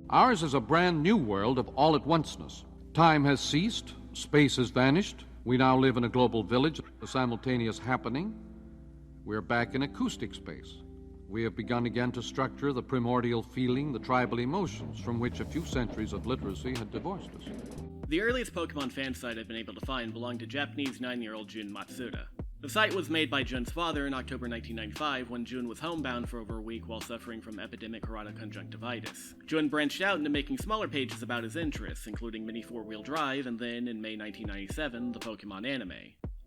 Ours is a brand new world of all-at-onceness. Time has ceased, space has vanished. We now live in a global village, a simultaneous happening. We're back in acoustic space. We have begun again to structure the primordial feeling, the tribal emotions, from which a few centuries of literacy had divorced us. The earliest Pokemon fan site I've been able to find belonged to Japanese 9-year-old Jun Matsuda. The site was made by Jun's father in October 1995 when Jun was homebound for over a week while suffering from epidemic keratoconjunctivitis. Jun branched out into making smaller pages about his interests, including mini four-wheel drive and then, in May 1997, the Pokemon anime.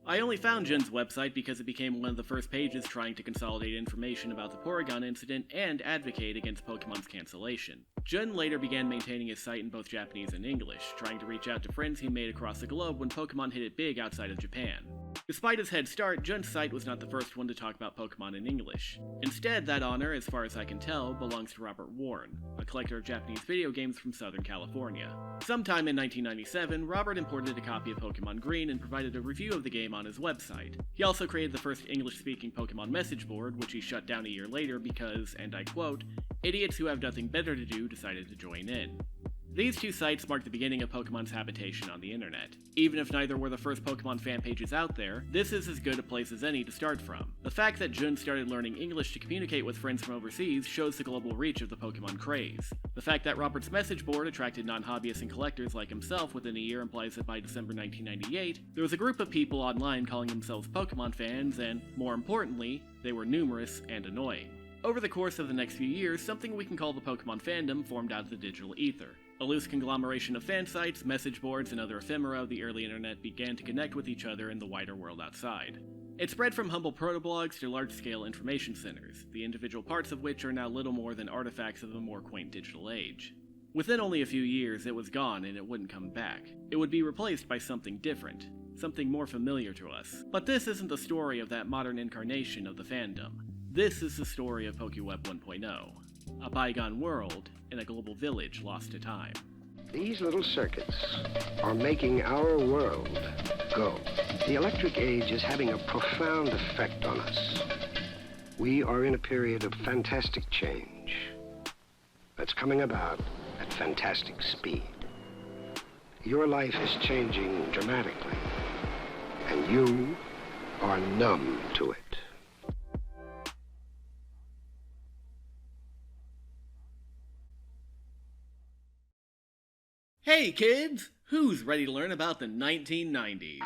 I only found Jun's website because it became one of the first pages trying to consolidate information about the Porygon incident and advocate against Pokemon's cancellation. Jun later began maintaining his site in both Japanese and English, trying to reach out to friends he made across the globe when Pokemon hit it big outside of Japan. Despite his head start, Jun's site was not the first one to talk about Pokemon in English. Instead, that honor, as far as I can tell, belongs to Robert Warren, a collector of Japanese video games from Southern California. Sometime in 1997, Robert imported a copy of Pokemon Green and provided a review of the game on his website. He also created the first English-speaking Pokemon message board, which he shut down a year later because, and I quote, "idiots who have nothing better to do decided to join in." These two sites marked the beginning of Pokemon's habitation on the internet. Even if neither were the first Pokemon fan pages out there, this is as good a place as any to start from. The fact that Jun started learning English to communicate with friends from overseas shows the global reach of the Pokemon craze. The fact that Robert's message board attracted non-hobbyists and collectors like himself within a year implies that by December 1998, there was a group of people online calling themselves Pokemon fans, and, more importantly, they were numerous and annoying. Over the course of the next few years, something we can call the Pokemon fandom formed out of the digital ether. A loose conglomeration of fan sites, message boards, and other ephemera of the early internet began to connect with each other in the wider world outside. It spread from humble protoblogs to large-scale information centers, the individual parts of which are now little more than artifacts of a more quaint digital age. Within only a few years, it was gone and it wouldn't come back. It would be replaced by something different, something more familiar to us. But this isn't the story of that modern incarnation of the fandom. This is the story of PokeWeb 1.0. A bygone world in a global village lost to time. These little circuits are making our world go. The electric age is having a profound effect on us. We are in a period of fantastic change that's coming about at fantastic speed. Your life is changing dramatically, and you are numb to it. Hey kids! Who's ready to learn about the 1990s?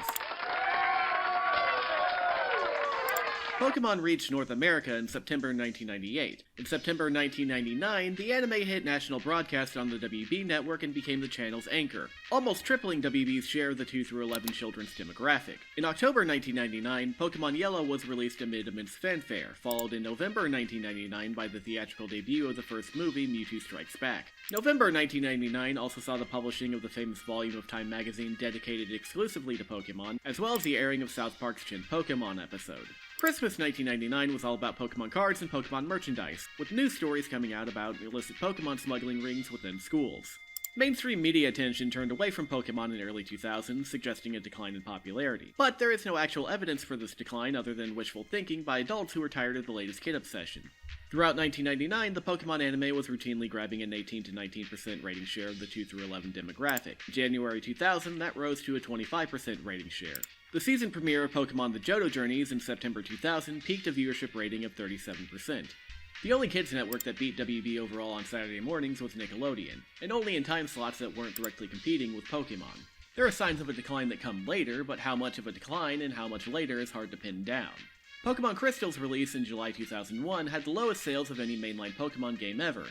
Pokemon reached North America in September 1998. In September 1999, the anime hit national broadcast on the WB network and became the channel's anchor, almost tripling WB's share of the 2 through 11 children's demographic. In October 1999, Pokemon Yellow was released amid immense fanfare, followed in November 1999 by the theatrical debut of the first movie, Mewtwo Strikes Back. November 1999 also saw the publishing of the famous volume of Time magazine dedicated exclusively to Pokemon, as well as the airing of South Park's Chin Pokemon episode. Christmas 1999 was all about Pokemon cards and Pokemon merchandise, with news stories coming out about illicit Pokemon smuggling rings within schools. Mainstream media attention turned away from Pokemon in early 2000s, suggesting a decline in popularity. But there is no actual evidence for this decline other than wishful thinking by adults who were tired of the latest kid obsession. Throughout 1999, the Pokemon anime was routinely grabbing an 18 to 19% rating share of the 2 through 11 demographic. In January 2000, that rose to a 25% rating share. The season premiere of Pokemon The Johto Journeys in September 2000 peaked a viewership rating of 37%. The only kids network that beat WB overall on Saturday mornings was Nickelodeon, and only in time slots that weren't directly competing with Pokemon. There are signs of a decline that come later, but how much of a decline and how much later is hard to pin down. Pokemon Crystal's release in July 2001 had the lowest sales of any mainline Pokemon game ever,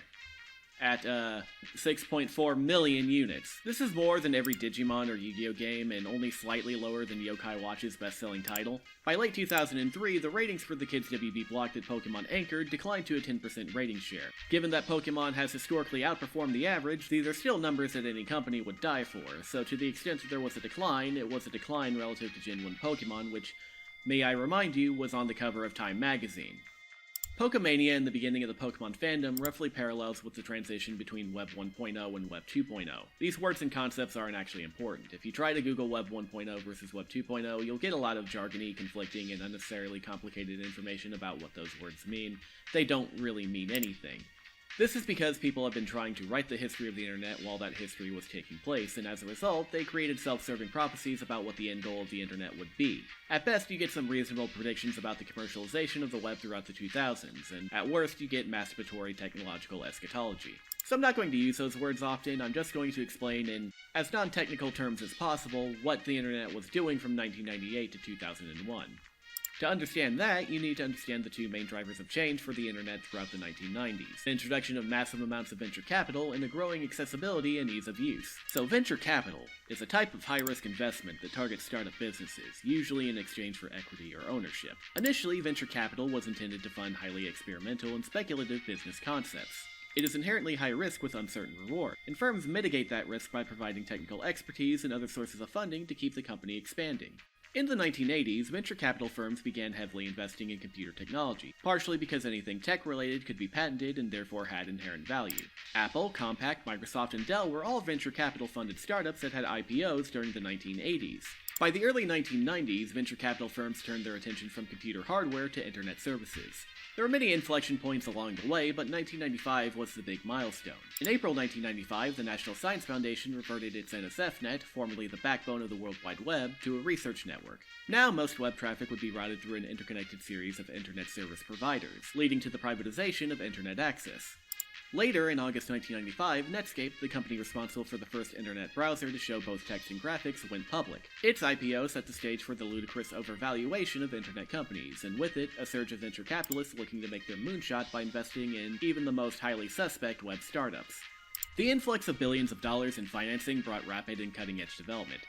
at 6.4 million units. This is more than every Digimon or Yu-Gi-Oh game, and only slightly lower than Yokai Watch's best-selling title. By late 2003, the ratings for the kids WB block that Pokemon anchored declined to a 10% rating share. Given that Pokemon has historically outperformed the average, these are still numbers that any company would die for, so to the extent that there was a decline, it was a decline relative to Gen 1 Pokemon, which, may I remind you, was on the cover of Time magazine. Pokemania and the beginning of the Pokemon fandom roughly parallels with the transition between Web 1.0 and Web 2.0. These words and concepts aren't actually important. If you try to Google Web 1.0 versus Web 2.0, you'll get a lot of jargony, conflicting, and unnecessarily complicated information about what those words mean. They don't really mean anything. This is because people have been trying to write the history of the internet while that history was taking place, and as a result, they created self-serving prophecies about what the end goal of the internet would be. At best, you get some reasonable predictions about the commercialization of the web throughout the 2000s, and at worst, you get masturbatory technological eschatology. So I'm not going to use those words often, I'm just going to explain in as non-technical terms as possible what the internet was doing from 1998 to 2001. To understand that, you need to understand the two main drivers of change for the internet throughout the 1990s, the introduction of massive amounts of venture capital and the growing accessibility and ease of use. So venture capital is a type of high-risk investment that targets startup businesses, usually in exchange for equity or ownership. Initially, venture capital was intended to fund highly experimental and speculative business concepts. It is inherently high risk with uncertain reward, and firms mitigate that risk by providing technical expertise and other sources of funding to keep the company expanding. In the 1980s, venture capital firms began heavily investing in computer technology, partially because anything tech-related could be patented and therefore had inherent value. Apple, Compaq, Microsoft, and Dell were all venture capital-funded startups that had IPOs during the 1980s. By the early 1990s, venture capital firms turned their attention from computer hardware to internet services. There were many inflection points along the way, but 1995 was the big milestone. In April 1995, the National Science Foundation reverted its NSFNet, formerly the backbone of the World Wide Web, to a research network. Now, most web traffic would be routed through an interconnected series of internet service providers, leading to the privatization of internet access. Later, in August 1995, Netscape, the company responsible for the first internet browser to show both text and graphics, went public. Its IPO set the stage for the ludicrous overvaluation of internet companies, and with it, a surge of venture capitalists looking to make their moonshot by investing in even the most highly suspect web startups. The influx of billions of dollars in financing brought rapid and cutting-edge development.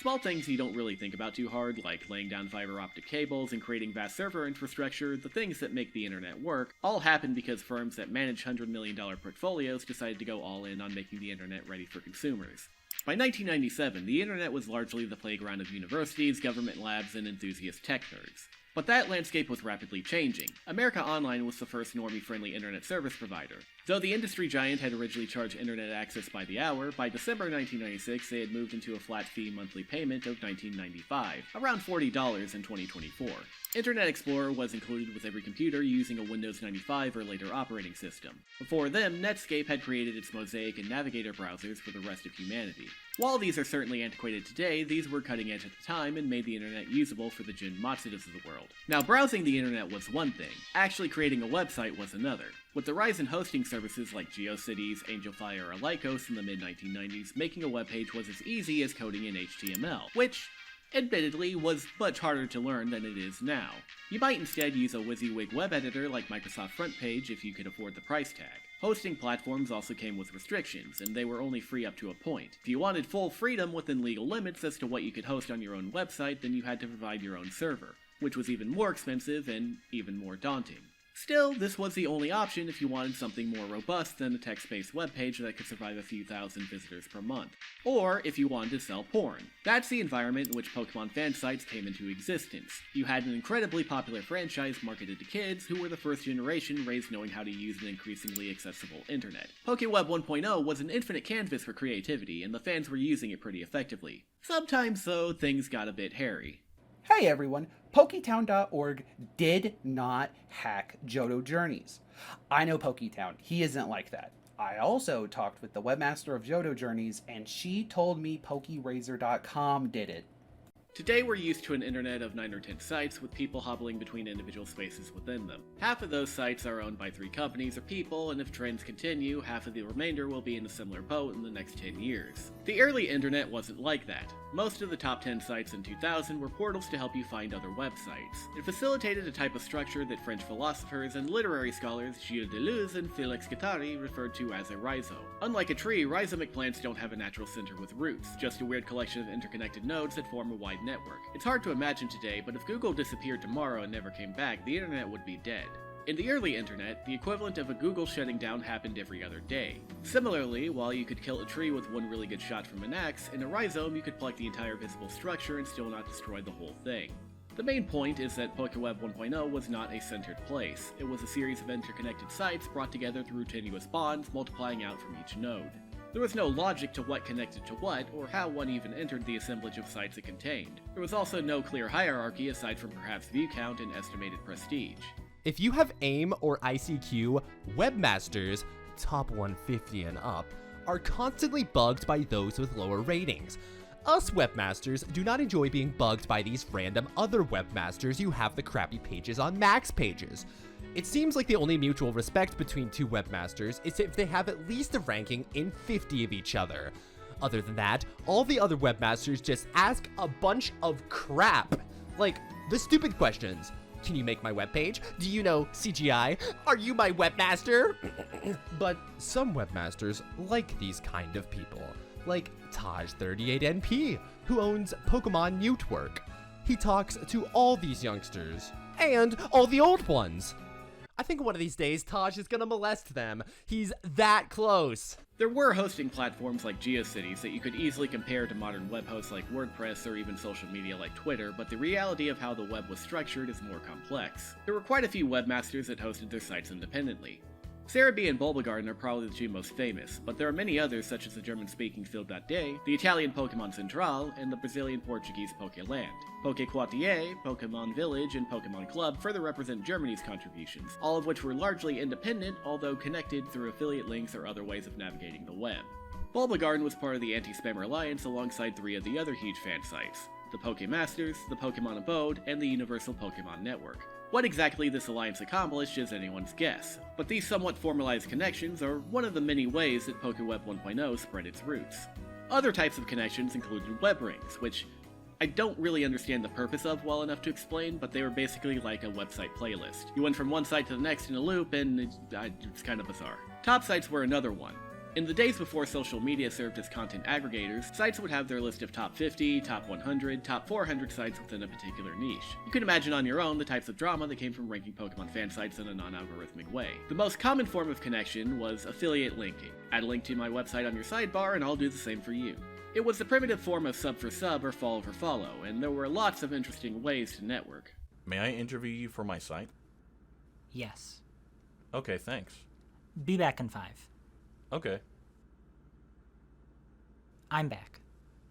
Small things you don't really think about too hard, like laying down fiber optic cables and creating vast server infrastructure, the things that make the internet work, all happen because firms that manage $100 million portfolios decided to go all in on making the internet ready for consumers. By 1997, the internet was largely the playground of universities, government labs, and enthusiast tech nerds. But that landscape was rapidly changing. America Online was the first normie-friendly internet service provider. Though the industry giant had originally charged internet access by the hour, by December 1996 they had moved into a flat-fee monthly payment of $19.95, around $40 in 2024. Internet Explorer was included with every computer using a Windows 95 or later operating system. Before them, Netscape had created its Mosaic and Navigator browsers for the rest of humanity. While these are certainly antiquated today, these were cutting edge at the time and made the internet usable for the Jin Matsudas of the world. Now, browsing the internet was one thing, actually creating a website was another. With the rise in hosting services like GeoCities, AngelFire, or Lycos in the mid-1990s, making a webpage was as easy as coding in HTML, which, admittedly, was much harder to learn than it is now. You might instead use a WYSIWYG web editor like Microsoft FrontPage if you could afford the price tag. Hosting platforms also came with restrictions, and they were only free up to a point. If you wanted full freedom within legal limits as to what you could host on your own website, then you had to provide your own server, which was even more expensive and even more daunting. Still, this was the only option if you wanted something more robust than a text-based webpage that could survive a few thousand visitors per month. Or if you wanted to sell porn. That's the environment in which Pokemon fan sites came into existence. You had an incredibly popular franchise marketed to kids who were the first generation raised knowing how to use an increasingly accessible internet. PokeWeb 1.0 was an infinite canvas for creativity, and the fans were using it pretty effectively. Sometimes, though, things got a bit hairy. Hey everyone, Poketown.org did not hack Johto Journeys. I know Poketown, he isn't like that. I also talked with the webmaster of Johto Journeys, and she told me PokeRazor.com did it. Today we're used to an internet of 9 or 10 sites with people hobbling between individual spaces within them. Half of those sites are owned by 3 companies or people, and if trends continue, half of the remainder will be in a similar boat in the next 10 years. The early internet wasn't like that. Most of the top 10 sites in 2000 were portals to help you find other websites. It facilitated a type of structure that French philosophers and literary scholars Gilles Deleuze and Félix Guattari referred to as a rhizome. Unlike a tree, rhizomic plants don't have a natural center with roots, just a weird collection of interconnected nodes that form a wide network. It's hard to imagine today, but if Google disappeared tomorrow and never came back, the internet would be dead. In the early internet, the equivalent of a Google shutting down happened every other day. Similarly, while you could kill a tree with one really good shot from an axe, in a rhizome you could pluck the entire visible structure and still not destroy the whole thing. The main point is that PokeWeb 1.0 was not a centered place. It was a series of interconnected sites brought together through tenuous bonds multiplying out from each node. There was no logic to what connected to what, or how one even entered the assemblage of sites it contained. There was also no clear hierarchy aside from perhaps view count and estimated prestige. If you have AIM or ICQ, webmasters top 150 and up, are constantly bugged by those with lower ratings. Us webmasters do not enjoy being bugged by these random other webmasters who have the crappy pages on max pages. It seems like the only mutual respect between two webmasters is if they have at least a ranking in 50 of each other. Other than that, all the other webmasters just ask a bunch of crap. Like, the stupid questions. Can you make my webpage? Do you know CGI? Are you my webmaster? But some webmasters like these kind of people. Like Taj38NP, who owns Pokemon Newtwork. He talks to all these youngsters. And all the old ones. I think one of these days Taj is gonna molest them. He's that close. There were hosting platforms like GeoCities that you could easily compare to modern web hosts like WordPress or even social media like Twitter, but the reality of how the web was structured is more complex. There were quite a few webmasters that hosted their sites independently. Cerebi and Bulbagarden are probably the two most famous, but there are many others such as the German-speaking Fil.de, the Italian Pokemon Central, and the Brazilian-Portuguese Pokeland. PokeQuartier, Pokemon Village, and Pokemon Club further represent Germany's contributions, all of which were largely independent, although connected through affiliate links or other ways of navigating the web. Bulbagarden was part of the Anti-Spammer Alliance alongside three of the other huge fan sites, the Pokemasters, the Pokemon Abode, and the Universal Pokemon Network. What exactly this alliance accomplished is anyone's guess, but these somewhat formalized connections are one of the many ways that PokeWeb 1.0 spread its roots. Other types of connections included web rings, which I don't really understand the purpose of well enough to explain, but they were basically like a website playlist. You went from one site to the next in a loop, and it's kind of bizarre. Top sites were another one. In the days before social media served as content aggregators, sites would have their list of top 50, top 100, top 400 sites within a particular niche. You can imagine on your own the types of drama that came from ranking Pokemon fan sites in a non-algorithmic way. The most common form of connection was affiliate linking. Add a link to my website on your sidebar and I'll do the same for you. It was the primitive form of sub for sub or follow for follow, and there were lots of interesting ways to network. May I interview you for my site? Yes. Okay, thanks. Be back in 5. Okay. I'm back.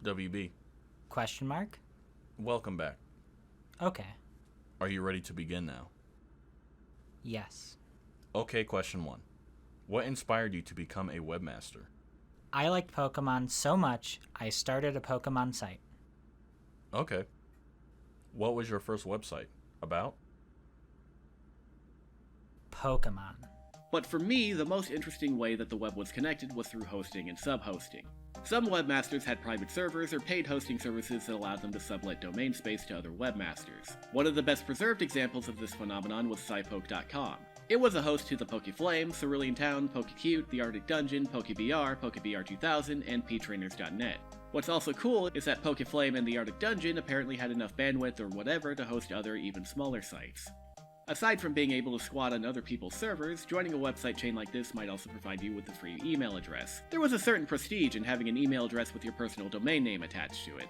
WB. Question mark? Welcome back. Okay. Are you ready to begin now? Yes. Okay, question 1. What inspired you to become a webmaster? I liked Pokemon so much, I started a Pokemon site. Okay. What was your first website about? Pokemon. But for me, the most interesting way that the web was connected was through hosting and sub-hosting. Some webmasters had private servers or paid hosting services that allowed them to sublet domain space to other webmasters. One of the best preserved examples of this phenomenon was SciPoke.com. It was a host to the PokeFlame, Cerulean Town, PokeCute, the Arctic Dungeon, PokeBR, PokeBR 2000, and PTrainers.net. What's also cool is that PokeFlame and the Arctic Dungeon apparently had enough bandwidth or whatever to host other, even smaller sites. Aside from being able to squat on other people's servers, joining a website chain like this might also provide you with a free email address. There was a certain prestige in having an email address with your personal domain name attached to it.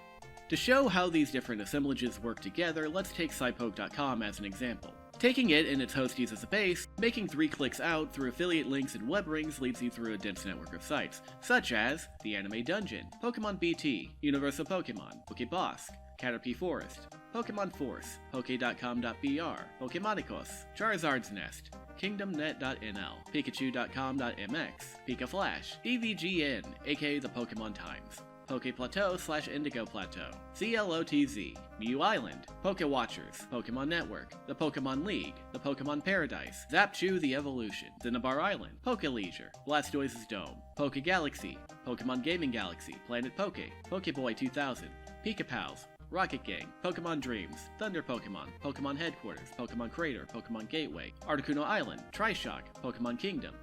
To show how these different assemblages work together, let's take SciPoke.com as an example. Taking it and its hosties as a base, making 3 clicks out through affiliate links and web rings leads you through a dense network of sites, such as the Anime Dungeon, Pokemon BT, Universal Pokemon, PokeBosque, Caterpie Forest, Pokemon Force, Poke.com.br, Pokemonicos, Charizard's Nest, KingdomNet.nl, Pikachu.com.mx, PikaFlash, DVGN, aka the Pokemon Times, PokePlateau/Indigo Plateau, CLOTZ, Mew Island, PokeWatchers, Pokemon Network, the Pokemon League, the Pokemon Paradise, Zapchew the Evolution, Cinnabar Island, PokeLeisure, Blastoise's Dome, PokeGalaxy, Pokemon Gaming Galaxy, Planet Poke, Pokeboy 2000, PikaPals, Rocket Gang, Pokemon Dreams, Thunder Pokemon, Pokemon Headquarters, Pokemon Crater, Pokemon Gateway, Articuno Island, Trishock, Pokemon Kingdom.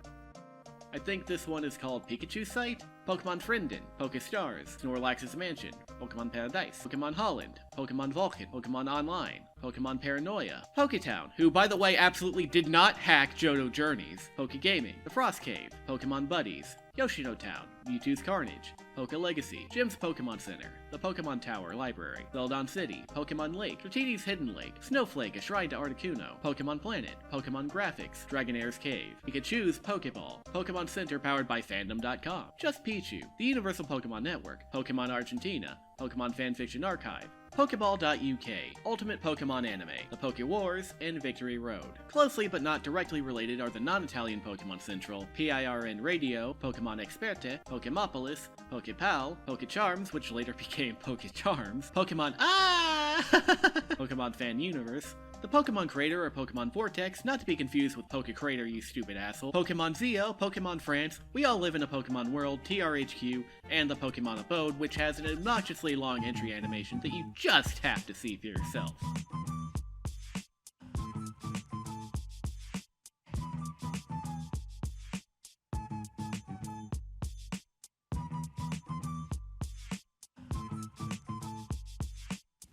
I think this one is called Pikachu's Site? Pokemon Frienden, PokeStars, Snorlax's Mansion, Pokemon Paradise, Pokemon Holland, Pokemon Vulcan, Pokemon Online, Pokemon Paranoia, Poketown, who by the way absolutely did not hack Johto Journeys, Pokegaming, The Frost Cave, Pokemon Buddies, Yoshino Town, Mewtwo's Carnage, Poke Legacy, Jim's Pokemon Center, the Pokemon Tower Library, Zeldon City, Pokemon Lake, Dratini's Hidden Lake, Snowflake, a shrine to Articuno, Pokemon Planet, Pokemon Graphics, Dragonair's Cave, Pikachu's Pokeball, Pokemon Center powered by Fandom.com, Just Pichu, the Universal Pokemon Network, Pokemon Argentina, Pokemon Fanfiction Archive, Pokeball.uk, Ultimate Pokemon Anime, The Poke Wars, and Victory Road. Closely but not directly related are the non-Italian Pokemon Central, PIRN Radio, Pokemon Experte, Pokemopolis, Pokepal, Pokecharms, which later became Pokecharms, Pokemon Pokemon Fan Universe, the Pokemon Crater or Pokemon Vortex, not to be confused with Poke Crater, you stupid asshole, Pokemon Zeo, Pokemon France, We All Live in a Pokemon World, TRHQ, and the Pokemon Abode, which has an obnoxiously long entry animation that you just have to see for yourself.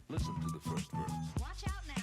Listen to the first verse. Watch out now.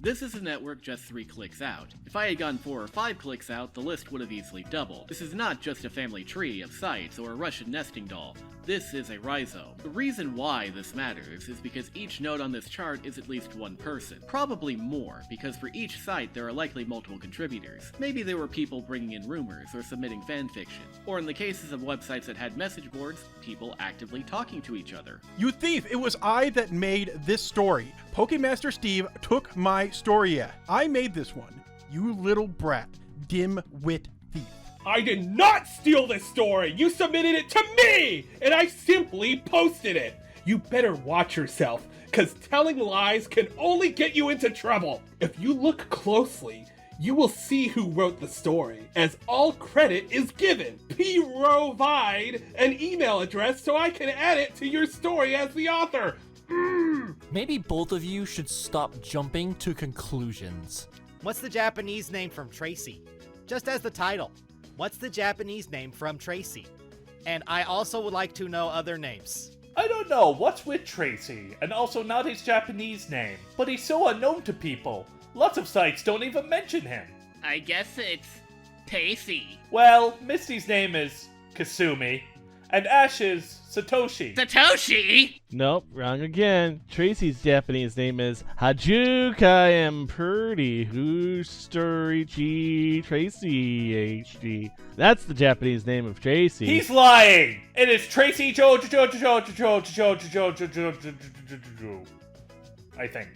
This is a network just 3 clicks out. If I had gone 4 or 5 clicks out, the list would have easily doubled. This is not just a family tree of sites or a Russian nesting doll. This is a rhizome. The reason why this matters is because each node on this chart is at least one person. Probably more, because for each site there are likely multiple contributors. Maybe there were people bringing in rumors or submitting fanfiction. Or in the cases of websites that had message boards, people actively talking to each other. You thief! It was I that made this story. Pokemaster Steve took my story. I made this one. You little brat. Dim-wit thief. I did not steal this story! You submitted it to me! And I simply posted it! You better watch yourself, cause telling lies can only get you into trouble! If you look closely, you will see who wrote the story, as all credit is given. Provide an email address so I can add it to your story as the author. Maybe both of you should stop jumping to conclusions. What's the Japanese name from Tracy? Just as the title. What's the Japanese name from Tracy? And I also would like to know other names. I don't know what's with Tracy, and also not his Japanese name, but he's so unknown to people. Lots of sites don't even mention him. I guess it's Pacey. Well, Misty's name is Kasumi, and Ash's Satoshi. Satoshi? Nope, wrong again. Tracy's Japanese name is Hajuka am pretty Hustorichi Tracy HD. That's the Japanese name of Tracy. He's lying! It is Tracy I think.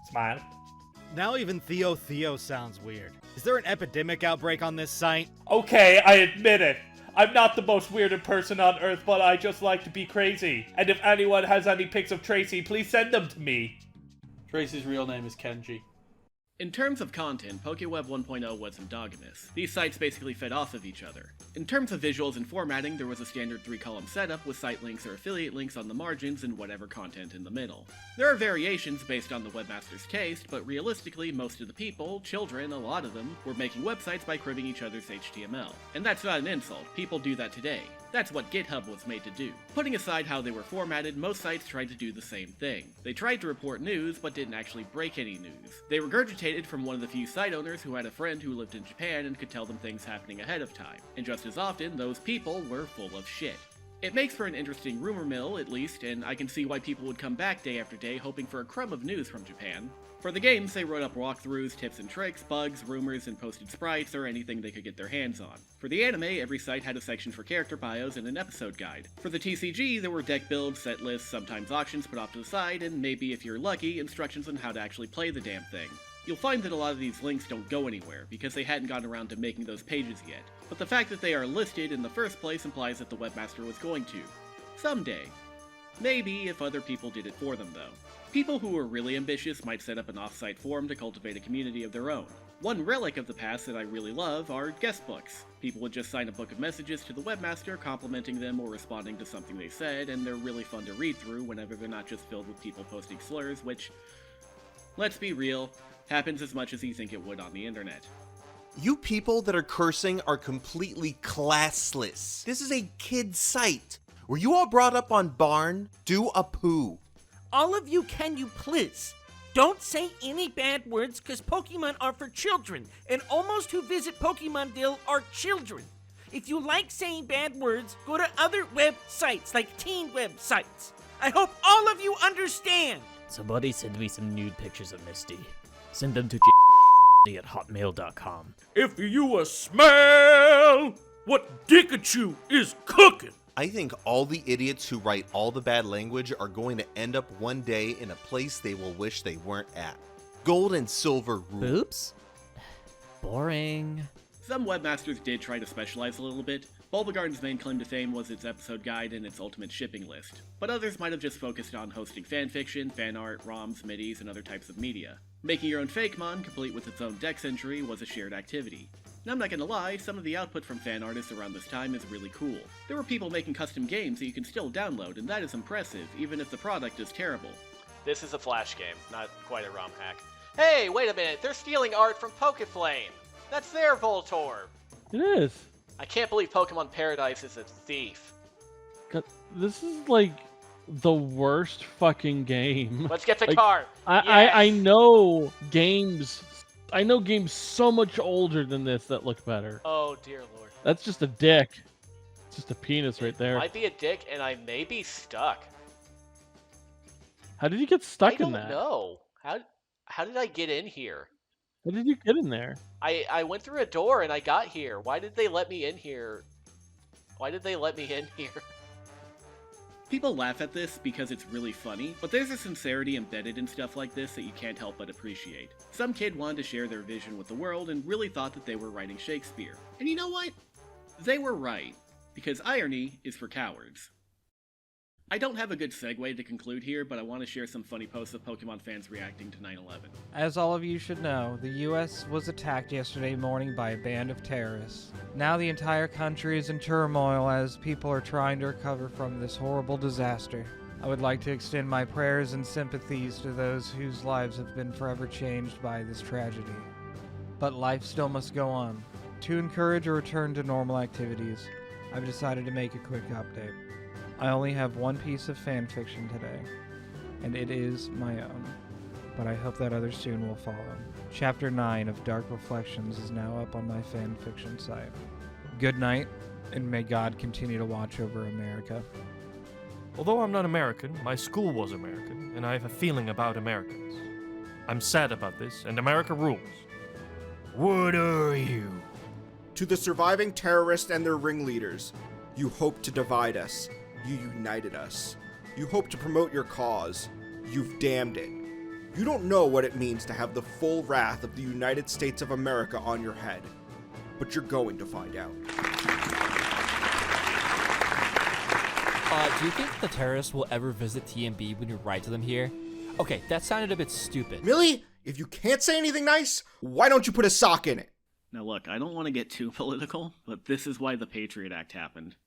Smile. Now even Theo sounds weird. Is there an epidemic outbreak on this site? Okay, I admit it. I'm not the most weirded person on Earth, but I just like to be crazy. And if anyone has any pics of Tracy, please send them to me. Tracy's real name is Kenji. In terms of content, PokeWeb 1.0 was endogamous. These sites basically fed off of each other. In terms of visuals and formatting, there was a standard 3-column setup with site links or affiliate links on the margins and whatever content in the middle. There are variations based on the webmaster's taste, but realistically, most of the people, children, a lot of them, were making websites by cribbing each other's HTML. And that's not an insult, people do that today. That's what GitHub was made to do. Putting aside how they were formatted, most sites tried to do the same thing. They tried to report news, but didn't actually break any news. They regurgitated from one of the few site owners who had a friend who lived in Japan and could tell them things happening ahead of time. And just as often, those people were full of shit. It makes for an interesting rumor mill, at least, and I can see why people would come back day after day hoping for a crumb of news from Japan. For the games, they wrote up walkthroughs, tips and tricks, bugs, rumors, and posted sprites or anything they could get their hands on. For the anime, every site had a section for character bios and an episode guide. For the TCG, there were deck builds, set lists, sometimes auctions put off to the side, and maybe, if you're lucky, instructions on how to actually play the damn thing. You'll find that a lot of these links don't go anywhere, because they hadn't gotten around to making those pages yet. But the fact that they are listed in the first place implies that the webmaster was going to. Someday. Maybe if other people did it for them, though. People who were really ambitious might set up an off-site forum to cultivate a community of their own. One relic of the past that I really love are guest books. People would just sign a book of messages to the webmaster, complimenting them or responding to something they said, and they're really fun to read through whenever they're not just filled with people posting slurs, which, let's be real, happens as much as you think it would on the internet. You people that are cursing are completely classless. This is a kid's site. Were you all brought up on Barn? Do a poo. All of you, can you please? Don't say any bad words, because Pokemon are for children, and almost who visit Pokemondale are children. If you like saying bad words, go to other websites like teen websites. I hope all of you understand. Somebody send me some nude pictures of Misty. Send them to at hotmail.com. If you smell what Dickachu is cooking. I think all the idiots who write all the bad language are going to end up one day in a place they will wish they weren't at. Gold and silver rule. Oops. Boring. Some webmasters did try to specialize a little bit. Bulbagarden's main claim to fame was its episode guide and its ultimate shipping list, but others might have just focused on hosting fanfiction, fan art, ROMs, MIDIs, and other types of media. Making your own FakeMon, complete with its own dex entry, was a shared activity. And I'm not gonna lie, some of the output from fan artists around this time is really cool. There were people making custom games that you can still download, and that is impressive, even if the product is terrible. This is a Flash game, not quite a ROM hack. Hey, wait a minute, they're stealing art from Pokeflame! That's their Voltorb! It is. I can't believe Pokemon Paradise is a thief. God, this is like the worst fucking game. Let's get the like, car! I know games. I know games so much older than this that look better. Oh dear lord. That's just a dick. It's just a penis right there. Might be a dick, and I may be stuck. How did you get stuck in that? I don't know. How did I get in here? How did you get in there? I went through a door and I got here. Why did they let me in here? Why did they let me in here? People laugh at this because it's really funny, but there's a sincerity embedded in stuff like this that you can't help but appreciate. Some kid wanted to share their vision with the world and really thought that they were writing Shakespeare. And you know what? They were right, because irony is for cowards. I don't have a good segue to conclude here, but I want to share some funny posts of Pokemon fans reacting to 9/11. As all of you should know, the US was attacked yesterday morning by a band of terrorists. Now the entire country is in turmoil as people are trying to recover from this horrible disaster. I would like to extend my prayers and sympathies to those whose lives have been forever changed by this tragedy. But life still must go on. To encourage a return to normal activities, I've decided to make a quick update. I only have one piece of fan fiction today, and it is my own, but I hope that others soon will follow. Chapter 9 of Dark Reflections is now up on my fan fiction site. Good night, and may God continue to watch over America. Although I'm not American, my school was American, and I have a feeling about Americans. I'm sad about this, and America rules. What are you? To the surviving terrorists and their ringleaders, you hope to divide us. You united us. You hope to promote your cause. You've damned it. You don't know what it means to have the full wrath of the United States of America on your head. But you're going to find out. Do you think the terrorists will ever visit TMB when you write to them here? Okay, that sounded a bit stupid. Millie, if you can't say anything nice, why don't you put a sock in it? Now look, I don't want to get too political, but this is why the Patriot Act happened.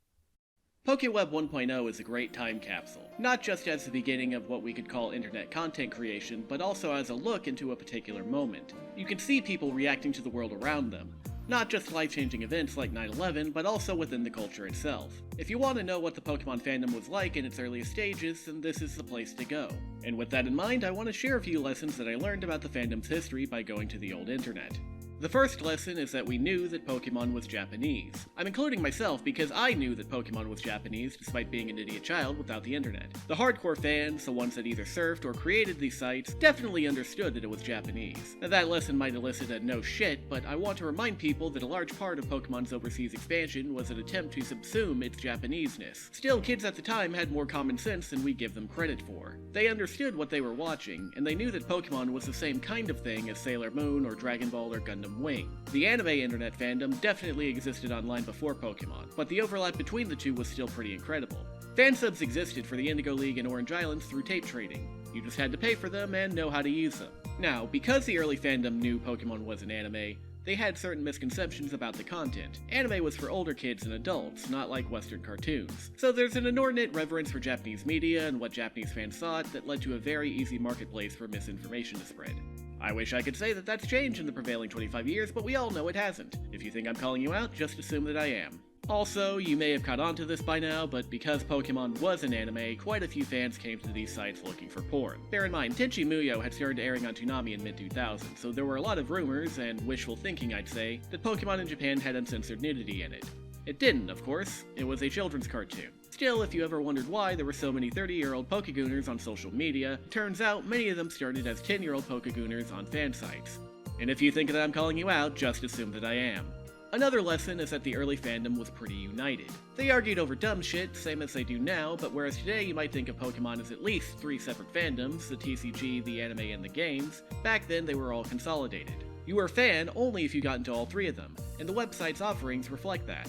PokeWeb 1.0 is a great time capsule, not just as the beginning of what we could call internet content creation, but also as a look into a particular moment. You can see people reacting to the world around them, not just life-changing events like 9/11, but also within the culture itself. If you want to know what the Pokemon fandom was like in its earliest stages, then this is the place to go. And with that in mind, I want to share a few lessons that I learned about the fandom's history by going to the old internet. The first lesson is that we knew that Pokemon was Japanese. I'm including myself because I knew that Pokemon was Japanese despite being an idiot child without the internet. The hardcore fans, the ones that either surfed or created these sites, definitely understood that it was Japanese. Now that lesson might elicit a no shit, but I want to remind people that a large part of Pokemon's overseas expansion was an attempt to subsume its Japaneseness. Still, kids at the time had more common sense than we give them credit for. They understood what they were watching, and they knew that Pokemon was the same kind of thing as Sailor Moon or Dragon Ball or Gundam Wing. The anime internet fandom definitely existed online before Pokemon, but the overlap between the two was still pretty incredible. Fansubs existed for the Indigo League and Orange Islands through tape trading. You just had to pay for them and know how to use them. Now, because the early fandom knew Pokemon was an anime, they had certain misconceptions about the content. Anime was for older kids and adults, not like Western cartoons. So there's an inordinate reverence for Japanese media and what Japanese fans thought that led to a very easy marketplace for misinformation to spread. I wish I could say that that's changed in the prevailing 25 years, but we all know it hasn't. If you think I'm calling you out, just assume that I am. Also, you may have caught on to this by now, but because Pokemon was an anime, quite a few fans came to these sites looking for porn. Bear in mind, Tenchi Muyo had started airing on Toonami in mid-2000s, so there were a lot of rumors, and wishful thinking I'd say, that Pokemon in Japan had uncensored nudity in it. It didn't, of course. It was a children's cartoon. Still, if you ever wondered why there were so many 30-year-old Pokegooners on social media, it turns out many of them started as 10-year-old Pokegooners on fan sites. And if you think that I'm calling you out, just assume that I am. Another lesson is that the early fandom was pretty united. They argued over dumb shit, same as they do now, but whereas today you might think of Pokemon as at least 3 separate fandoms, the TCG, the anime, and the games, back then they were all consolidated. You were a fan only if you got into all 3 of them, and the website's offerings reflect that.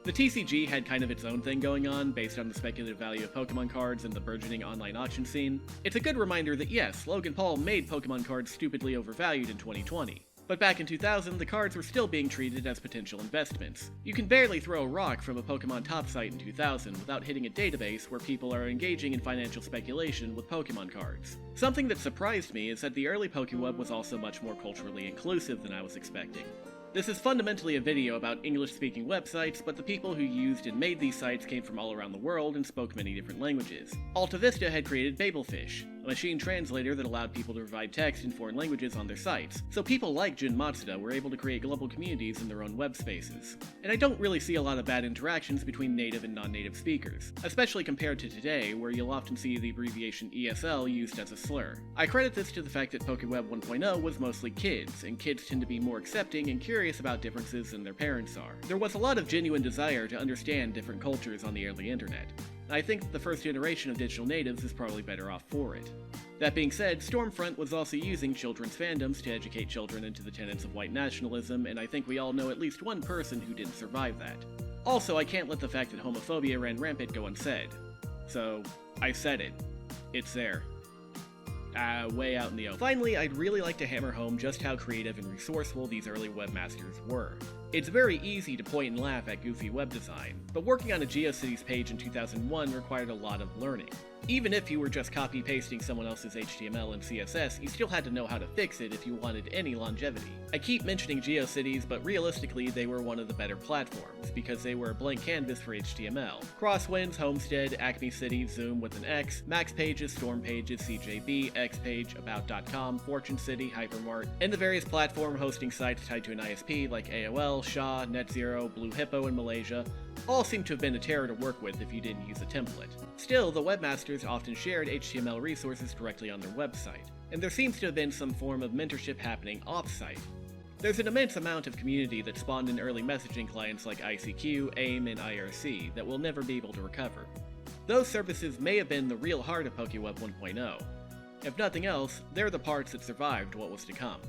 The TCG had kind of its own thing going on, based on the speculative value of Pokemon cards and the burgeoning online auction scene. It's a good reminder that yes, Logan Paul made Pokemon cards stupidly overvalued in 2020. But back in 2000, the cards were still being treated as potential investments. You can barely throw a rock from a Pokemon top site in 2000 without hitting a database where people are engaging in financial speculation with Pokemon cards. Something that surprised me is that the early PokeWeb was also much more culturally inclusive than I was expecting. This is fundamentally a video about English-speaking websites, but the people who used and made these sites came from all around the world and spoke many different languages. AltaVista had created Babelfish, a machine translator that allowed people to provide text in foreign languages on their sites, so people like Jun Matsuda were able to create global communities in their own web spaces. And I don't really see a lot of bad interactions between native and non-native speakers, especially compared to today, where you'll often see the abbreviation ESL used as a slur. I credit this to the fact that PokeWeb 1.0 was mostly kids, and kids tend to be more accepting and curious about differences than their parents are. There was a lot of genuine desire to understand different cultures on the early internet. I think that the first generation of digital natives is probably better off for it. That being said, Stormfront was also using children's fandoms to educate children into the tenets of white nationalism, and I think we all know at least one person who didn't survive that. Also, I can't let the fact that homophobia ran rampant go unsaid. So, I said it. It's there. Way out in the open. Finally, I'd really like to hammer home just how creative and resourceful these early webmasters were. It's very easy to point and laugh at goofy web design, but working on a GeoCities page in 2001 required a lot of learning. Even if you were just copy-pasting someone else's HTML and CSS, you still had to know how to fix it if you wanted any longevity. I keep mentioning GeoCities, but realistically they were one of the better platforms, because they were a blank canvas for HTML. Crosswinds, Homestead, Acme City, Zoom with an X, Max Pages, Storm Pages, CJB, Xpage, About.com, Fortune City, Hypermart, and the various platform hosting sites tied to an ISP like AOL, Shaw, NetZero, Blue Hippo in Malaysia, all seem to have been a terror to work with if you didn't use a template. Still, the webmasters often shared HTML resources directly on their website, and there seems to have been some form of mentorship happening off-site. There's an immense amount of community that spawned in early messaging clients like ICQ, AIM, and IRC that we'll never be able to recover. Those services may have been the real heart of PokeWeb 1.0. If nothing else, they're the parts that survived what was to come.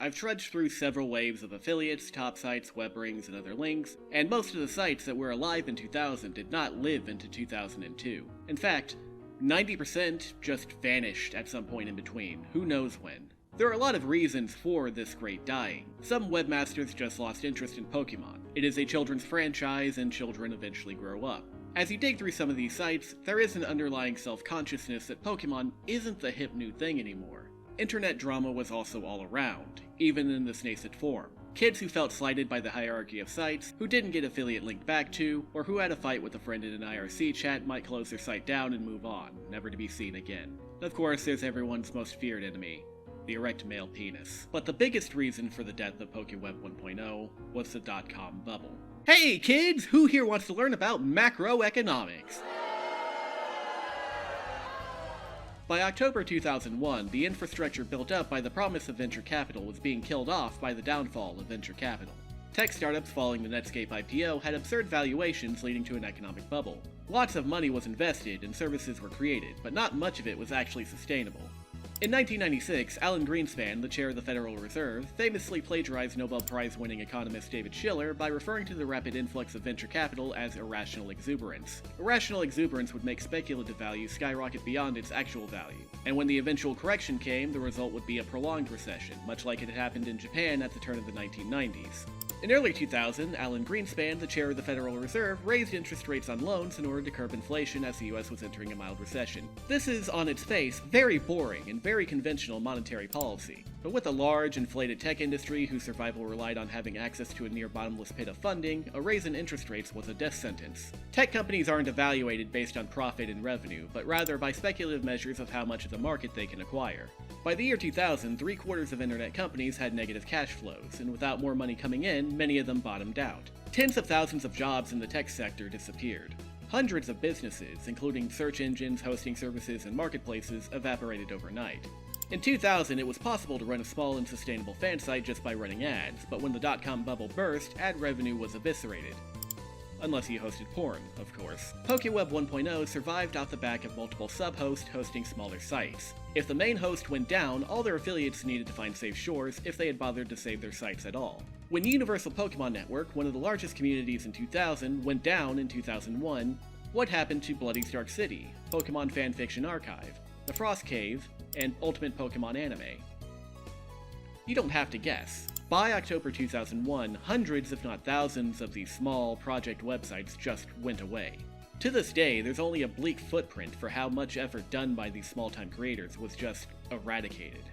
I've trudged through several waves of affiliates, top sites, web rings, and other links, and most of the sites that were alive in 2000 did not live into 2002. In fact, 90% just vanished at some point in between, who knows when. There are a lot of reasons for this great dying. Some webmasters just lost interest in Pokemon. It is a children's franchise, and children eventually grow up. As you dig through some of these sites, there is an underlying self-consciousness that Pokemon isn't the hip new thing anymore. Internet drama was also all around, even in this nascent form. Kids who felt slighted by the hierarchy of sites, who didn't get affiliate linked back to, or who had a fight with a friend in an IRC chat might close their site down and move on, never to be seen again. Of course, there's everyone's most feared enemy, the erect male penis. But the biggest reason for the death of PokeWeb 1.0 was the .com bubble. Hey kids, who here wants to learn about macroeconomics? By October 2001, the infrastructure built up by the promise of venture capital was being killed off by the downfall of venture capital. Tech startups following the Netscape IPO had absurd valuations leading to an economic bubble. Lots of money was invested and services were created, but not much of it was actually sustainable. In 1996, Alan Greenspan, the chair of the Federal Reserve, famously plagiarized Nobel Prize-winning economist David Shiller by referring to the rapid influx of venture capital as irrational exuberance. Irrational exuberance would make speculative value skyrocket beyond its actual value, and when the eventual correction came, the result would be a prolonged recession, much like it had happened in Japan at the turn of the 1990s. In early 2000, Alan Greenspan, the chair of the Federal Reserve, raised interest rates on loans in order to curb inflation as the US was entering a mild recession. This is, on its face, very boring and very conventional monetary policy. But with a large, inflated tech industry whose survival relied on having access to a near-bottomless pit of funding, a raise in interest rates was a death sentence. Tech companies aren't evaluated based on profit and revenue, but rather by speculative measures of how much of the market they can acquire. By the year 2000, 3/4 of internet companies had negative cash flows, and without more money coming in, many of them bottomed out. Tens of thousands of jobs in the tech sector disappeared. Hundreds of businesses, including search engines, hosting services, and marketplaces, evaporated overnight. In 2000, it was possible to run a small and sustainable fan site just by running ads, but when the dot-com bubble burst, ad revenue was eviscerated. Unless you hosted porn, of course. PokeWeb 1.0 survived off the back of multiple sub-hosts hosting smaller sites. If the main host went down, all their affiliates needed to find safe shores if they had bothered to save their sites at all. When Universal Pokémon Network, one of the largest communities in 2000, went down in 2001, what happened to Bloody Stark City, Pokémon Fanfiction Archive, The Frost Cave, and Ultimate Pokémon Anime? You don't have to guess. By October 2001, hundreds if not thousands of these small project websites just went away. To this day, there's only a bleak footprint for how much effort done by these small-time creators was just eradicated.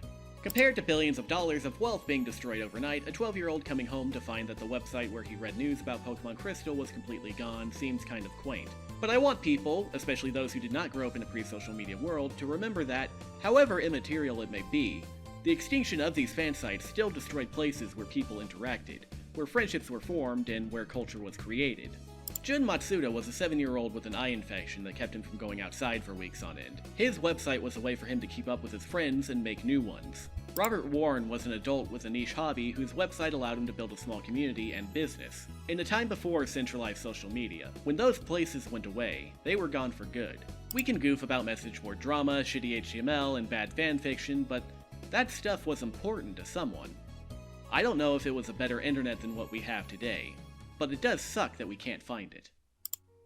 Compared to billions of dollars of wealth being destroyed overnight, a 12-year-old coming home to find that the website where he read news about Pokemon Crystal was completely gone seems kind of quaint. But I want people, especially those who did not grow up in a pre-social media world, to remember that, however immaterial it may be, the extinction of these fan sites still destroyed places where people interacted, where friendships were formed, and where culture was created. Jun Matsuda was a 7-year-old with an eye infection that kept him from going outside for weeks on end. His website was a way for him to keep up with his friends and make new ones. Robert Warren was an adult with a niche hobby whose website allowed him to build a small community and business. In the time before centralized social media, when those places went away, they were gone for good. We can goof about message board drama, shitty HTML, and bad fanfiction, but that stuff was important to someone. I don't know if it was a better internet than what we have today, but it does suck that we can't find it.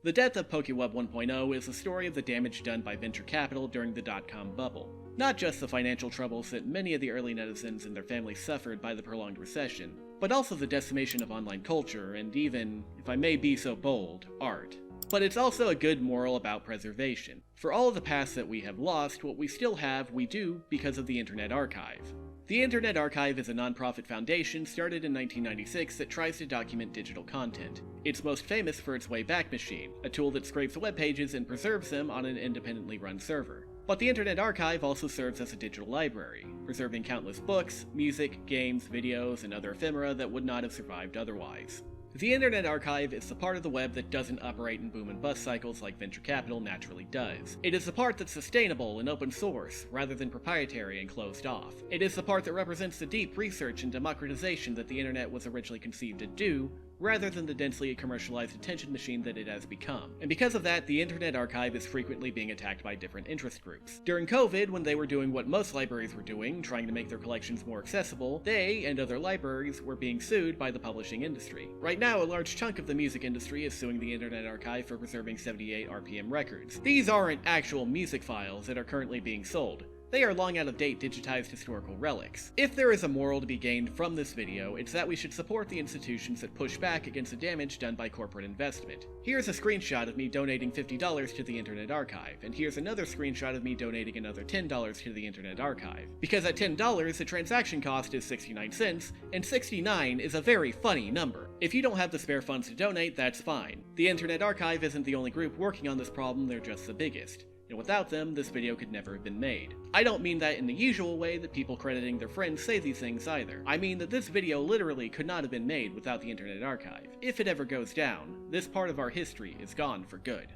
The death of PokeWeb 1.0 is the story of the damage done by venture capital during the dot-com bubble. Not just the financial troubles that many of the early netizens and their families suffered by the prolonged recession, but also the decimation of online culture and even, if I may be so bold, art. But it's also a good moral about preservation. For all of the past that we have lost, what we still have, we do because of the Internet Archive. The Internet Archive is a nonprofit foundation started in 1996 that tries to document digital content. It's most famous for its Wayback Machine, a tool that scrapes web pages and preserves them on an independently run server. But the Internet Archive also serves as a digital library, preserving countless books, music, games, videos, and other ephemera that would not have survived otherwise. The Internet Archive is the part of the web that doesn't operate in boom and bust cycles like venture capital naturally does. It is the part that's sustainable and open source, rather than proprietary and closed off. It is the part that represents the deep research and democratization that the internet was originally conceived to do, rather than the densely commercialized attention machine that it has become. And because of that, the Internet Archive is frequently being attacked by different interest groups. During COVID, when they were doing what most libraries were doing, trying to make their collections more accessible, they and other libraries were being sued by the publishing industry. Right now, a large chunk of the music industry is suing the Internet Archive for preserving 78 RPM records. These aren't actual music files that are currently being sold. They are long out-of-date digitized historical relics. If there is a moral to be gained from this video, it's that we should support the institutions that push back against the damage done by corporate investment. Here's a screenshot of me donating $50 to the Internet Archive, and here's another screenshot of me donating another $10 to the Internet Archive. Because at $10, the transaction cost is 69 cents, and 69 is a very funny number. If you don't have the spare funds to donate, that's fine. The Internet Archive isn't the only group working on this problem, they're just the biggest. And without them, this video could never have been made. I don't mean that in the usual way that people crediting their friends say these things either. I mean that this video literally could not have been made without the Internet Archive. If it ever goes down, this part of our history is gone for good.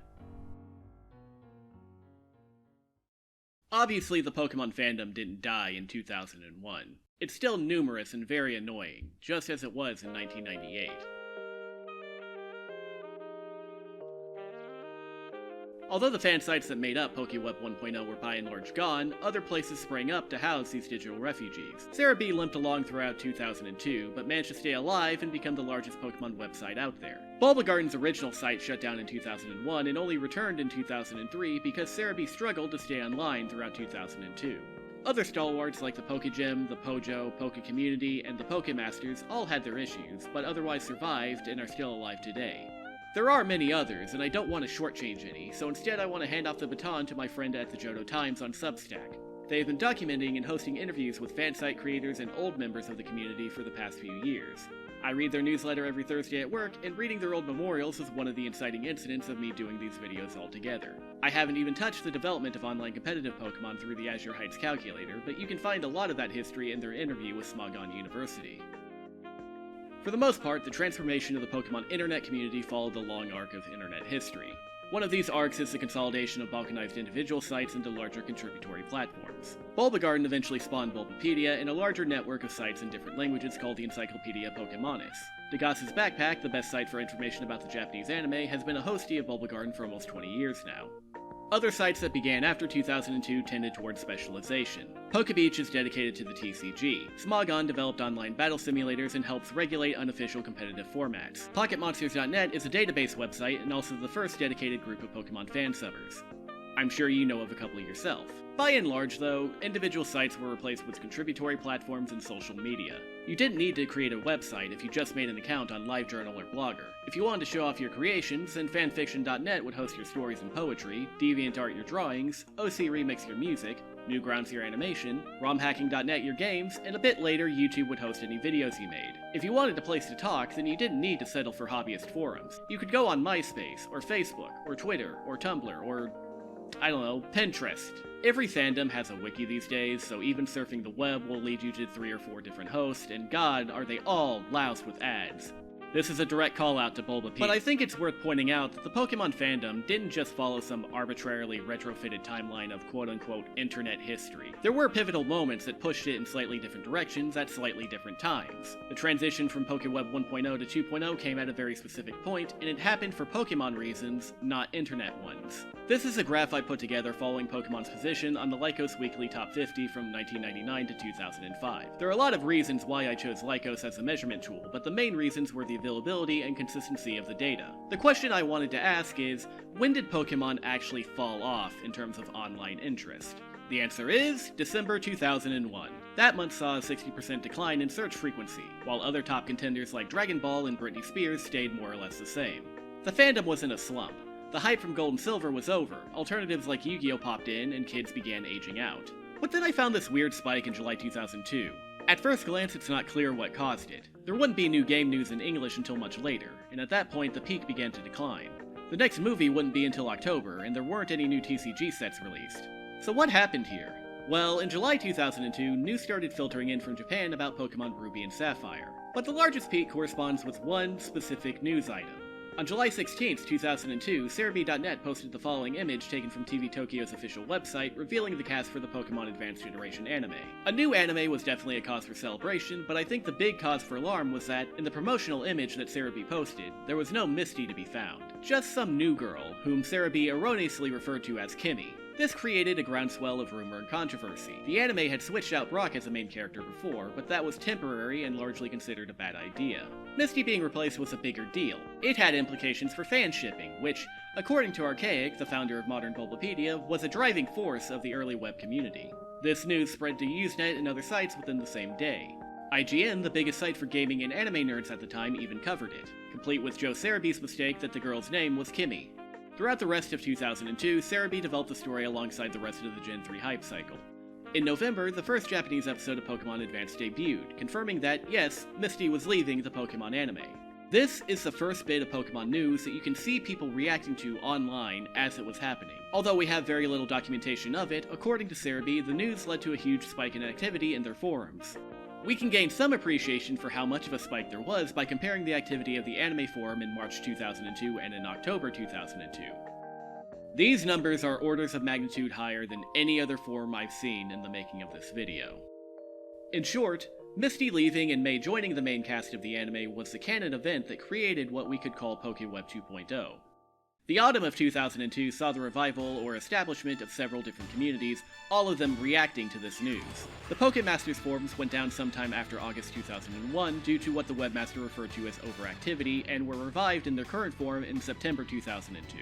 Obviously, the Pokemon fandom didn't die in 2001. It's still numerous and very annoying, just as it was in 1998. Although the fan sites that made up PokeWeb 1.0 were by and large gone, other places sprang up to house these digital refugees. Sarah B limped along throughout 2002, but managed to stay alive and become the largest Pokemon website out there. Bulbagarden's original site shut down in 2001 and only returned in 2003 because Sarah B struggled to stay online throughout 2002. Other stalwarts like the Pokegym, the Pojo, Poke Community, and the Pokemasters all had their issues, but otherwise survived and are still alive today. There are many others, and I don't want to shortchange any, so instead I want to hand off the baton to my friend at the Johto Times on Substack. They have been documenting and hosting interviews with fan site creators and old members of the community for the past few years. I read their newsletter every Thursday at work, and reading their old memorials was one of the inciting incidents of me doing these videos altogether. I haven't even touched the development of online competitive Pokemon through the Azure Heights calculator, but you can find a lot of that history in their interview with Smogon University. For the most part, the transformation of the Pokemon internet community followed the long arc of internet history. One of these arcs is the consolidation of balkanized individual sites into larger contributory platforms. Bulbagarden eventually spawned Bulbapedia and a larger network of sites in different languages called the Encyclopedia Pokemonis. Degas's Backpack, the best site for information about the Japanese anime, has been a hostee of Bulbagarden for almost 20 years now. Other sites that began after 2002 tended towards specialization. PokeBeach is dedicated to the TCG. Smogon developed online battle simulators and helps regulate unofficial competitive formats. PocketMonsters.net is a database website and also the first dedicated group of Pokemon fansubbers. I'm sure you know of a couple yourself. By and large, though, individual sites were replaced with contributory platforms and social media. You didn't need to create a website if you just made an account on LiveJournal or Blogger. If you wanted to show off your creations, then fanfiction.net would host your stories and poetry, DeviantArt your drawings, OC Remix your music, Newgrounds your animation, RomHacking.net your games, and a bit later YouTube would host any videos you made. If you wanted a place to talk, then you didn't need to settle for hobbyist forums. You could go on MySpace, or Facebook, or Twitter, or Tumblr, or I don't know, Pinterest. Every fandom has a wiki these days, so even surfing the web will lead you to 3 or 4 different hosts, and god, are they all loused with ads. This is a direct call out to Bulbapedia, but I think it's worth pointing out that the Pokemon fandom didn't just follow some arbitrarily retrofitted timeline of quote-unquote internet history. There were pivotal moments that pushed it in slightly different directions at slightly different times. The transition from PokeWeb 1.0 to 2.0 came at a very specific point, and it happened for Pokemon reasons, not internet ones. This is a graph I put together following Pokemon's position on the Lycos Weekly Top 50 from 1999 to 2005. There are a lot of reasons why I chose Lycos as a measurement tool, but the main reasons were the availability and consistency of the data. The question I wanted to ask is, when did Pokemon actually fall off in terms of online interest? The answer is December 2001. That month saw a 60% decline in search frequency, while other top contenders like Dragon Ball and Britney Spears stayed more or less the same. The fandom was in a slump. The hype from Gold and Silver was over, alternatives like Yu-Gi-Oh! Popped in, and kids began aging out. But then I found this weird spike in July 2002. At first glance, it's not clear what caused it. There wouldn't be new game news in English until much later, and at that point the peak began to decline. The next movie wouldn't be until October, and there weren't any new TCG sets released. So what happened here? Well, in July 2002, news started filtering in from Japan about Pokemon Ruby and Sapphire. But the largest peak corresponds with one specific news item. On July 16, 2002, Cerebi.net posted the following image taken from TV Tokyo's official website, revealing the cast for the Pokemon Advanced Generation anime. A new anime was definitely a cause for celebration, but I think the big cause for alarm was that, in the promotional image that Cerebi posted, there was no Misty to be found. Just some new girl, whom Cerebi erroneously referred to as Kimmy. This created a groundswell of rumor and controversy. The anime had switched out Brock as a main character before, but that was temporary and largely considered a bad idea. Misty being replaced was a bigger deal. It had implications for fan shipping, which, according to Archaic, the founder of modern Bulbapedia, was a driving force of the early web community. This news spread to Usenet and other sites within the same day. IGN, the biggest site for gaming and anime nerds at the time, even covered it, complete with Joe Cerebi's mistake that the girl's name was Kimmy. Throughout the rest of 2002, Cerebi developed the story alongside the rest of the Gen 3 hype cycle. In November, the first Japanese episode of Pokemon Advanced debuted, confirming that, yes, Misty was leaving the Pokemon anime. This is the first bit of Pokemon news that you can see people reacting to online as it was happening. Although we have very little documentation of it, according to Cerebi, the news led to a huge spike in activity in their forums. We can gain some appreciation for how much of a spike there was by comparing the activity of the anime forum in March 2002 and in October 2002. These numbers are orders of magnitude higher than any other forum I've seen in the making of this video. In short, Misty leaving and May joining the main cast of the anime was the canon event that created what we could call PokeWeb 2.0. The autumn of 2002 saw the revival or establishment of several different communities, all of them reacting to this news. The Pokemasters forums went down sometime after August 2001 due to what the webmaster referred to as overactivity, and were revived in their current form in September 2002.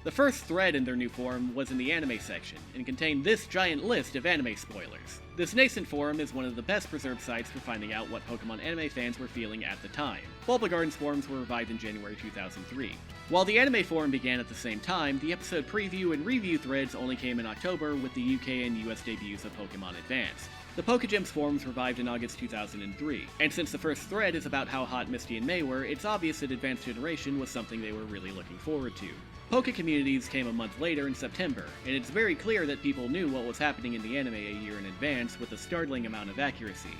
The first thread in their new forum was in the anime section, and contained this giant list of anime spoilers. This nascent forum is one of the best preserved sites for finding out what Pokemon anime fans were feeling at the time. Bulba Garden's forums were revived in January 2003. While the anime forum began at the same time, the episode preview and review threads only came in October with the UK and US debuts of Pokemon Advance. The PokeGems forums revived in August 2003, and since the first thread is about how hot Misty and May were, it's obvious that Advanced Generation was something they were really looking forward to. Poke Communities came a month later in September, and it's very clear that people knew what was happening in the anime a year in advance with a startling amount of accuracy.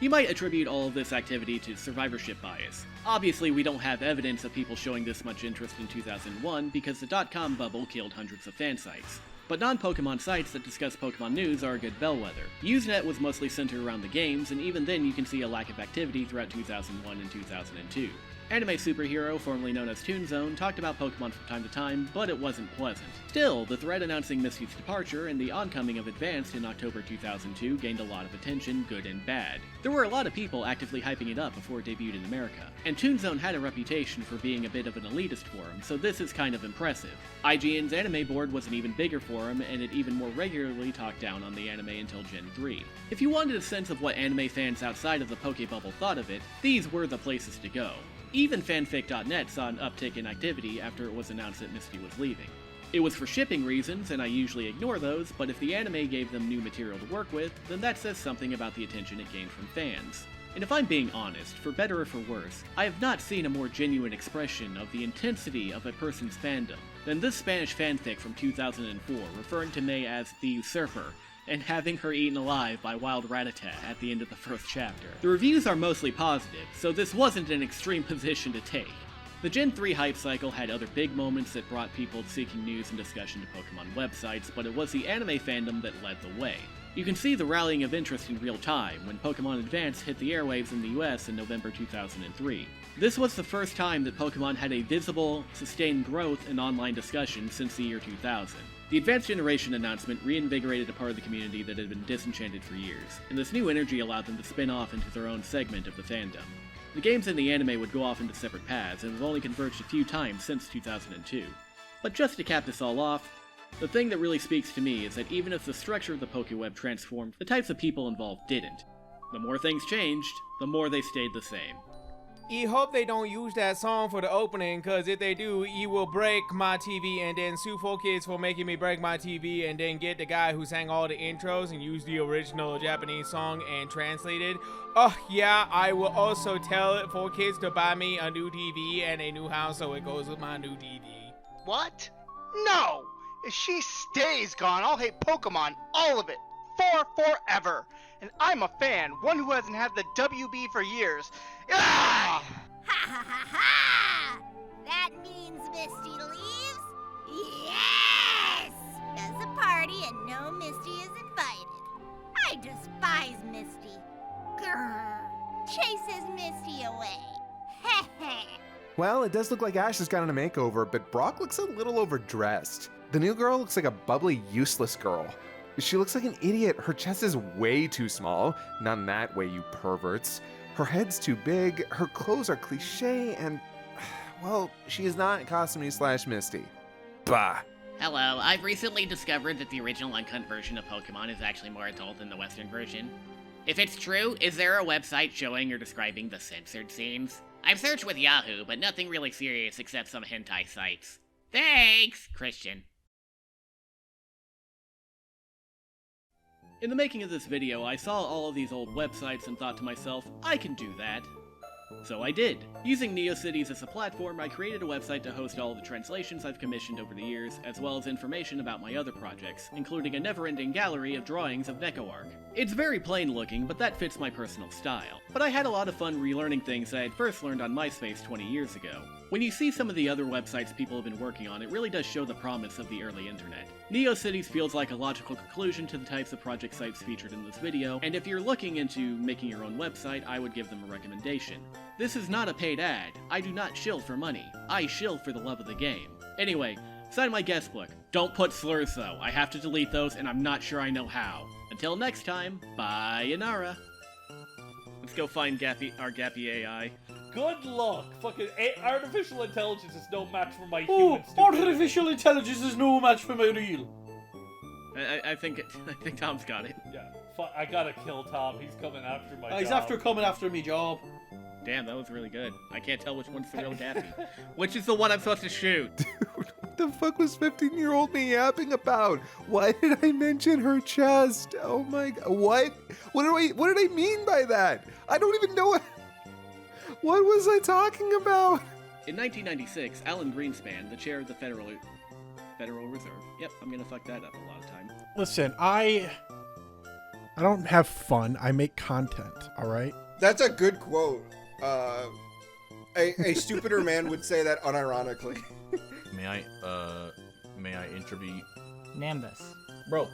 You might attribute all of this activity to survivorship bias. Obviously, we don't have evidence of people showing this much interest in 2001 because the .com bubble killed hundreds of fan sites. But non-Pokemon sites that discuss Pokemon news are a good bellwether. Usenet was mostly centered around the games, and even then you can see a lack of activity throughout 2001 and 2002. Anime Superhero, formerly known as Toon Zone, talked about Pokemon from time to time, but it wasn't pleasant. Still, the thread announcing Misty's departure and the oncoming of Advanced in October 2002 gained a lot of attention, good and bad. There were a lot of people actively hyping it up before it debuted in America, and Toon Zone had a reputation for being a bit of an elitist forum, so this is kind of impressive. IGN's anime board was an even bigger forum, and it even more regularly talked down on the anime until Gen 3. If you wanted a sense of what anime fans outside of the Poke Bubble thought of it, these were the places to go. Even fanfic.net saw an uptick in activity after it was announced that Misty was leaving. It was for shipping reasons, and I usually ignore those, but if the anime gave them new material to work with, then that says something about the attention it gained from fans. And if I'm being honest, for better or for worse, I have not seen a more genuine expression of the intensity of a person's fandom than this Spanish fanfic from 2004 referring to May as the Usurper, and having her eaten alive by wild Rattata at the end of the first chapter. The reviews are mostly positive, so this wasn't an extreme position to take. The Gen 3 hype cycle had other big moments that brought people seeking news and discussion to Pokemon websites, but it was the anime fandom that led the way. You can see the rallying of interest in real time when Pokemon Advance hit the airwaves in the US in November 2003. This was the first time that Pokemon had a visible, sustained growth in online discussion since the year 2000. The Advanced Generation announcement reinvigorated a part of the community that had been disenchanted for years, and this new energy allowed them to spin off into their own segment of the fandom. The games and the anime would go off into separate paths, and have only converged a few times since 2002. But just to cap this all off, the thing that really speaks to me is that even if the structure of the PokeWeb transformed, the types of people involved didn't. The more things changed, the more they stayed the same. I hope they don't use that song for the opening, cause if they do, it will break my TV and then sue 4Kids for making me break my TV and then get the guy who sang all the intros and used the original Japanese song and translated. Oh yeah, I will also tell 4Kids to buy me a new TV and a new house so it goes with my new TV. What? No! If she stays gone, I'll hate Pokemon, all of it, forever. And I'm a fan, one who hasn't had the WB for years. Ah! Ha ha ha ha! That means Misty leaves? Yes! There's a party and no Misty is invited. I despise Misty. Grrr. Chases Misty away. Heh heh. Well, it does look like Ash has gotten a makeover, but Brock looks a little overdressed. The new girl looks like a bubbly, useless girl. She looks like an idiot. Her chest is way too small. Not in that way, you perverts. Her head's too big, her clothes are cliche, and, well, she is not Kasumi/Misty. Bah. Hello, I've recently discovered that the original uncut version of Pokemon is actually more adult than the Western version. If it's true, is there a website showing or describing the censored scenes? I've searched with Yahoo, but nothing really serious except some hentai sites. Thanks, Christian. In the making of this video, I saw all of these old websites and thought to myself, I can do that. So I did. Using NeoCities as a platform, I created a website to host all of the translations I've commissioned over the years, as well as information about my other projects, including a never-ending gallery of drawings of NecoArc. It's very plain looking, but that fits my personal style. But I had a lot of fun relearning things I had first learned on MySpace 20 years ago. When you see some of the other websites people have been working on, it really does show the promise of the early internet. NeoCities feels like a logical conclusion to the types of project sites featured in this video, and if you're looking into making your own website, I would give them a recommendation. This is not a paid ad. I do not shill for money. I shill for the love of the game. Anyway, sign my guest book. Don't put slurs though. I have to delete those and I'm not sure I know how. Until next time, bye Inara. Let's go find our Gappy AI. Good luck. Fucking artificial intelligence is no match for my Oh, human stupidity. artificial intelligence is no match for my real. I think Tom's got it. Yeah, I gotta kill Tom. He's coming after my He's job. coming after me job. Damn, that was really good. I can't tell which one's the real Daffy. Which is the one I'm supposed to shoot? What the fuck was 15-year-old me yapping about? Why did I mention her chest? Oh my god. What? What did I mean by that? I don't even know what was I talking about? In 1996, Alan Greenspan, the chair of the Federal Reserve. Yep, I'm gonna fuck that up a lot of time. Listen, I don't have fun. I make content, all right? That's a good quote. A stupider man would say that unironically. May I intervene? Nambus. Bro.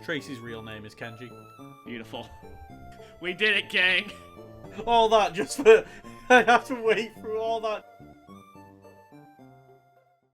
Tracy's real name is Kenji. Beautiful. We did it, gang! All that just for... I have to wait through all that.